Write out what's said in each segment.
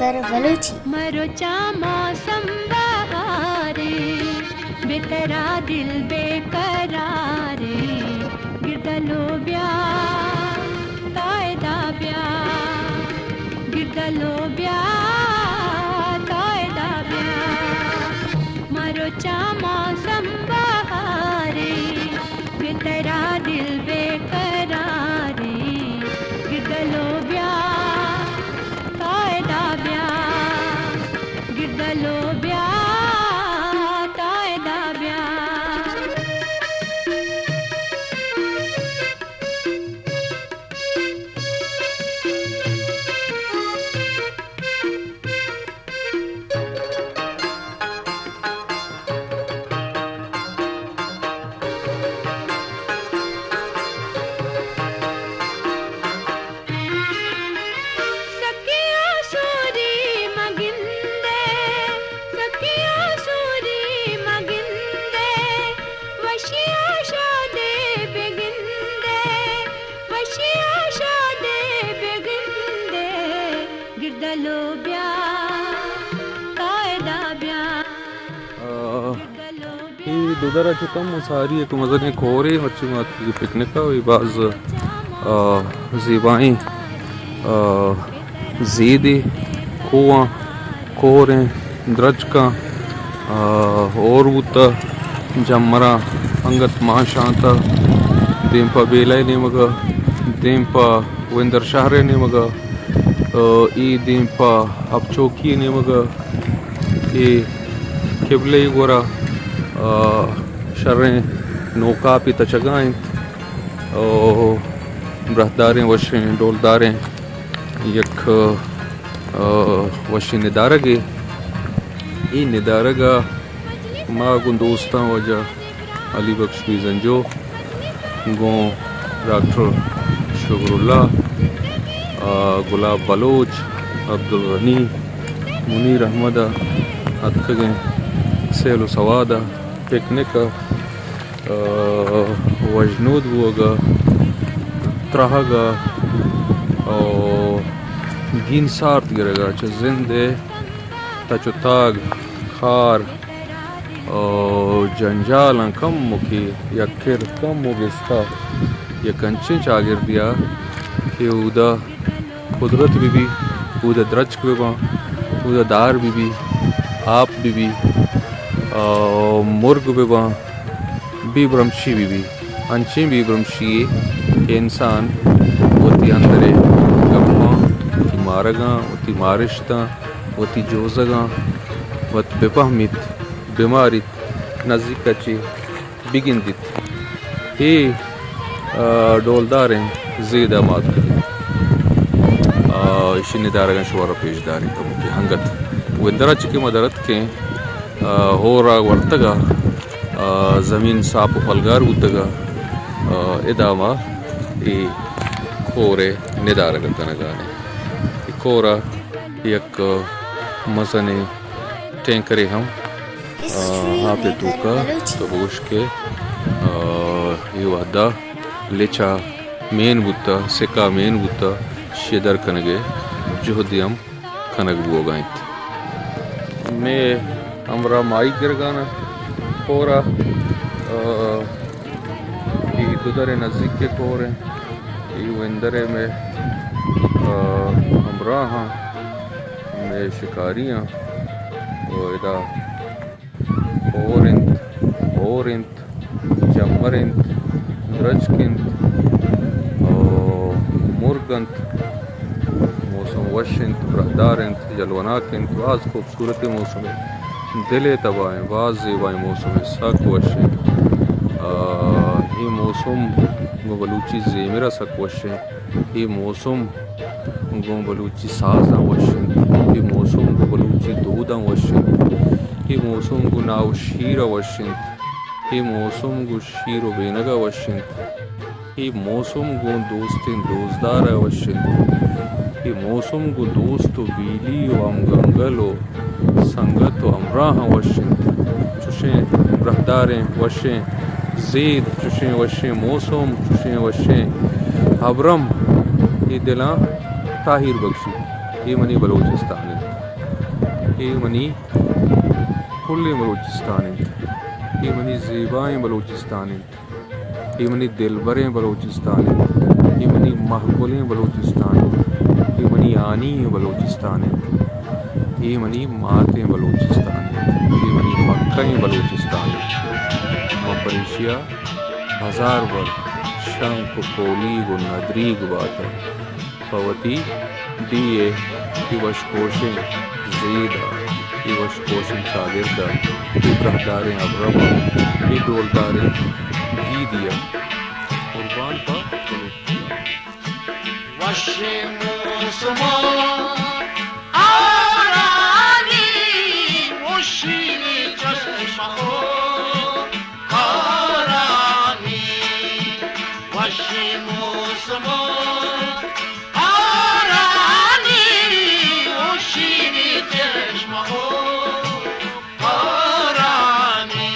در بلوچی مرو چا موسم بہارے بےترا دل بے قرارے گردلو بیا قاعدہ بیا گردلو بیا قاعدہ بیا مرو چا موسم بہارے بےترا دل بے قرارے گردلو بیا قاعدہ بیا گردلو بیا قاعدہ بیا دودرا چکم مساری تو مزنے کھورے بچے مات کی پکنک کا وی بعض زیبائیں زیدے کھواں کھوریں درج کا اور بوتا جمرا انگت ماشانتا دیمپا بیلائے نے مگا دیمپا ویندر شہرے نے مگا ای دیمپا اب چوکی نے مگا ای قبلے گورا شریں نوکا پی تچگائیں برہداریں وشیں ڈولداریں یک وشیں ندارگے ای ندارگا ما گندوستان وجہ علی بخش بھی زنجو گوں ڈاکٹر شکر اللہ گلاب بلوچ عبدالغنی منیر احمدہ ادکگیں سیل و سوادہ پکنک وجنود ہوگا ترہگا گین سارت گرے گا چھ زندے تچو تاگ خار جنجالاں کم مکی یا کھر کم مگستا یا کنچیں چاگر دیا کہ اودا قدرت بھی اودا درچک بھی اودا دار بھی آپ بھی مرگ بھی برمشی بھی انچیں بھی برمشی کہ انسان ہوتی اندرے گماں ہوتی مارگاں ہوتی مارشتاں ہوتی جوزگاں وت بپہمیت بیماریت نزدیک چی بگندت ہی ڈولداریں زیدہ مات کریں اشینی دارگاں شوارا پیش داری کم کی ہنگت وندرہ چکی مدرت کے ہورا ورتگا زمین ساپ و پھلگار ہوتگا ادامہ ای کھورے ندارگا کنگانے کھورا یک مزنے ٹینکرے ہم ہاں پہ توکا تو بوش کے یہ وحدہ لچا مین بوتا سکا مین بوتا شیدر کنگے جہدی ہم کنگ بوگائیں میں امرا مائی گرگانا کھورا یہ دودرے نزدیک کے کھورے یہ وندرے میں امرا ہاں میں شکاری ہاں ادا ہورنت جمرنت درجکنت مرگنت موسم وشنت برہدارنت جلوناکنت بعض خوبصورت موسم دلے تبائیں بعض زیبائیں موسم سک وشیں یہ موسم گو بلوچی زیمرہ سک وشیں یہ موسم گو بلوچی سازاں وشیں یہ موسم گو بلوچی دوداں وشیں یہ موسم گو ناو شیرہ وشیں یہ موسم گو شیر و بینگا وشیں یہ موسم گو دوستین دوزدارہ وشیں یہ موسم گو دوست و بیلی و امگنگل و سنگت و امراہ وشیں چشیں برہداریں وشیں زید چشیں وشیں موسم چشیں وشیں حبرم یہ دلاں طاہر بخشی یہ منی بلوچستان ہے. یہ منی کل بلوچستان یہ منی زیبائیں بلوچستان یہ منی دلبریں بلوچستان یہ منی محبولیں بلوچستان یہ منی آنی بلوچستان یہ منی ماتیں بلوچستان یہ منی مکہیں بلوچستان مپریشیا ہزار بر شنک کولیگ و ندریگ بات فوتی دیئے کی وشکوشیں زیدہ کی وشکوشیں شاگردہ کی برہداریں ابربا کی ڈولداریں گیدیا قربان پا وشم سمان آرانی وشیلی چشم کارانی وشم سمان آرانی وشیلی چشم کارانی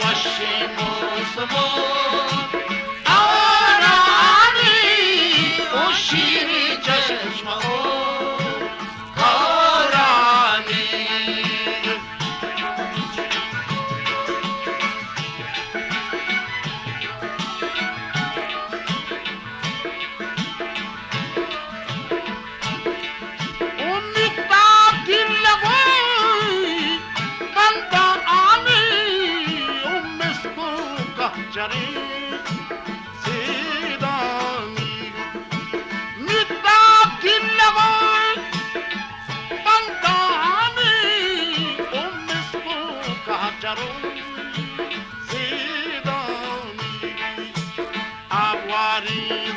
وشم سمان آرانی وشیلی چشم کارانی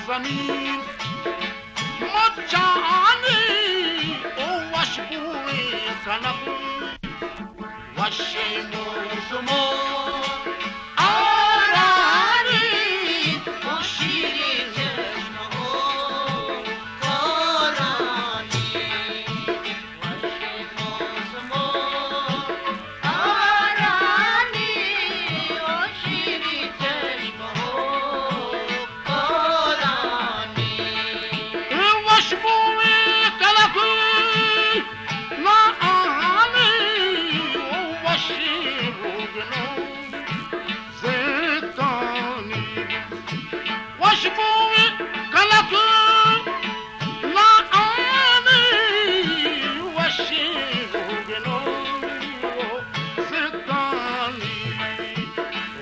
زمین مچانی او وشبوی کنب وشم زمان آرانی وشیلی چشم کارانی وشم زمان آرانی وشیلی چشم کارانی وشبوی کنب ما آنی وشبوی کلک لا آنی وشیروگنو زدانی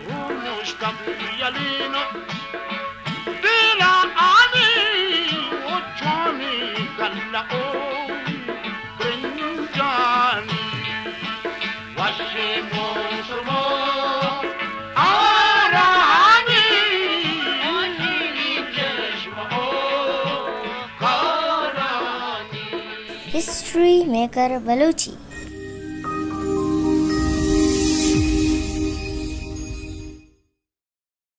رومشتب یلینا دیلا آنی وچانی کلعو برنجانی وشم سمان آرانی وشیلی چشم کارانی ہسٹری میکر بلوچی